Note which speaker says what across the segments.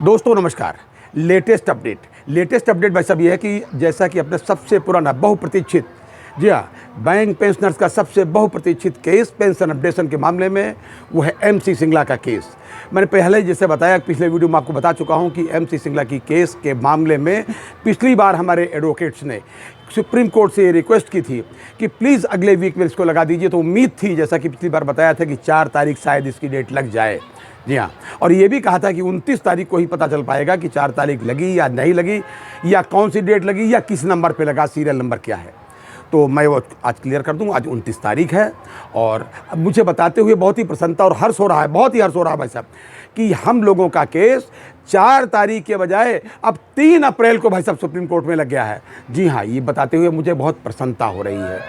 Speaker 1: दोस्तों नमस्कार। Latest update भाई साहब ये है कि जैसा कि अपने सबसे पुराना बहुप्रतीक्षित, जी हाँ, बैंक पेंशनर्स का सबसे बहुप्रतीक्षित केस पेंशन अपडेशन के मामले में वो है MC सिंगला का केस। मैंने पहले जैसे बताया, पिछले वीडियो में आपको बता चुका हूँ कि MC सिंगला की केस के मामले में पिछली बार हमारे एडवोकेट्स ने सुप्रीम कोर्ट से ये रिक्वेस्ट की थी कि प्लीज़ अगले वीक में इसको लगा दीजिए। तो उम्मीद थी, जैसा कि पिछली बार बताया था, कि 4 तारीख शायद इसकी डेट लग जाए। जी हाँ, और ये भी कहा था कि 29 तारीख को ही पता चल पाएगा कि 4 तारीख लगी या नहीं लगी, या कौन सी डेट लगी, या किस नंबर पे लगा, सीरियल नंबर क्या है। तो मैं वो आज क्लियर कर दूँ। आज 29 तारीख है और मुझे बताते हुए बहुत ही प्रसन्नता और हर्ष हो रहा है, बहुत ही हर्ष हो रहा है भाई साहब, कि हम लोगों का केस 4 तारीख के बजाय अब 3 अप्रैल को भाई साहब सुप्रीम कोर्ट में लग गया है। जी हाँ, ये बताते हुए मुझे बहुत प्रसन्नता हो रही है।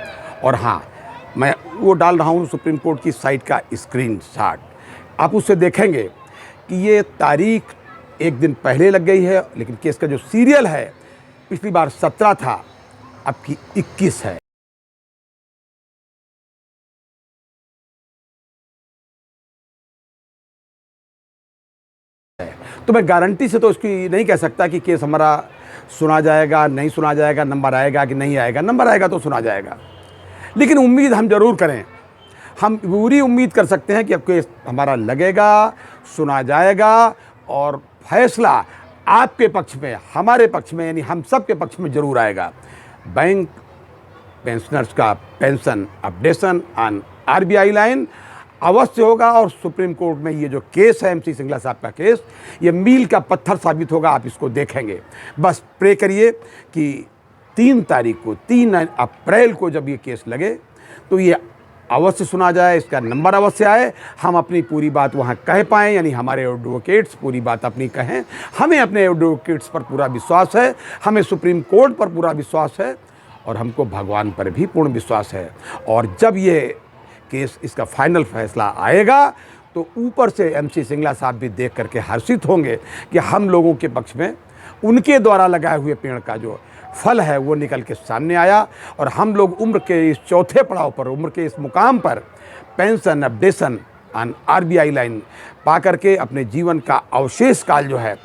Speaker 1: और हाँ, मैं वो डाल रहा हूँ सुप्रीम कोर्ट की साइट का स्क्रीनशॉट, आप उससे देखेंगे कि ये तारीख एक दिन पहले लग गई है, लेकिन केस का जो सीरियल है पिछली बार 17 था, अब की 21 है। तो मैं गारंटी से तो इसकी नहीं कह सकता कि केस हमारा सुना जाएगा, नहीं सुना जाएगा, नंबर आएगा कि नहीं आएगा। नंबर आएगा तो सुना जाएगा, लेकिन उम्मीद हम जरूर करें, हम पूरी उम्मीद कर सकते हैं कि अब केस हमारा लगेगा, सुना जाएगा और फैसला आपके पक्ष में, हमारे पक्ष में, यानी हम सब के पक्ष में जरूर आएगा। बैंक पेंशनर्स का pension updation on RBI line अवश्य होगा और सुप्रीम कोर्ट में ये जो केस है MC सिंगला साहब का केस, ये मील का पत्थर साबित होगा। आप इसको देखेंगे, बस प्रे करिए कि 3 तारीख को, 3 अप्रैल को जब ये केस लगे तो ये अवश्य सुना जाए, इसका नंबर अवश्य आए, हम अपनी पूरी बात वहाँ कह पाएँ, यानी हमारे एडवोकेट्स पूरी बात अपनी कहें। हमें अपने एडवोकेट्स पर पूरा विश्वास है, हमें सुप्रीम कोर्ट पर पूरा विश्वास है और हमको भगवान पर भी पूर्ण विश्वास है। और जब ये केस, इसका फाइनल फैसला आएगा तो ऊपर से MC सिंगला साहब भी देख करके हर्षित होंगे कि हम लोगों के पक्ष में उनके द्वारा लगाए हुए पेड़ का जो फल है वो निकल के सामने आया और हम लोग उम्र के इस चौथे पड़ाव पर, उम्र के इस मुकाम पर pension updation on RBI line पा करके अपने जीवन का अवशेष काल जो है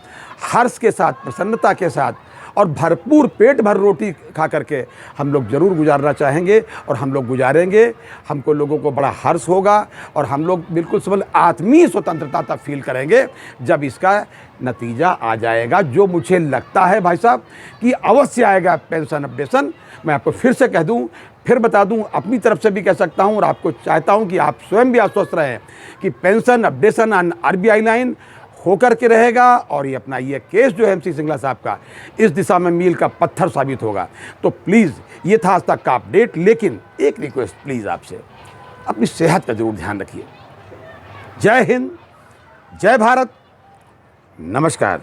Speaker 1: हर्ष के साथ, प्रसन्नता के साथ और भरपूर पेट भर रोटी खा करके हम लोग ज़रूर गुजारना चाहेंगे और हम लोग गुजारेंगे। हमको लोगों को बड़ा हर्ष होगा और हम लोग बिल्कुल समझ आत्मीय स्वतंत्रता तब फील करेंगे जब इसका नतीजा आ जाएगा, जो मुझे लगता है भाई साहब कि अवश्य आएगा पेंशन अपडेशन। मैं आपको फिर से कह दूं, फिर बता दूं, अपनी तरफ से भी कह सकता हूं और आपको चाहता हूं कि आप स्वयं भी आश्वस्त रहें कि pension updation on RBI line होकर के रहेगा और ये अपना ये केस जो है MC सिंगला साहब का इस दिशा में मील का पत्थर साबित होगा। तो प्लीज़, ये था आज तक का अपडेट, लेकिन एक रिक्वेस्ट प्लीज़ आपसे, अपनी सेहत का जरूर ध्यान रखिए। जय हिंद, जय भारत, नमस्कार।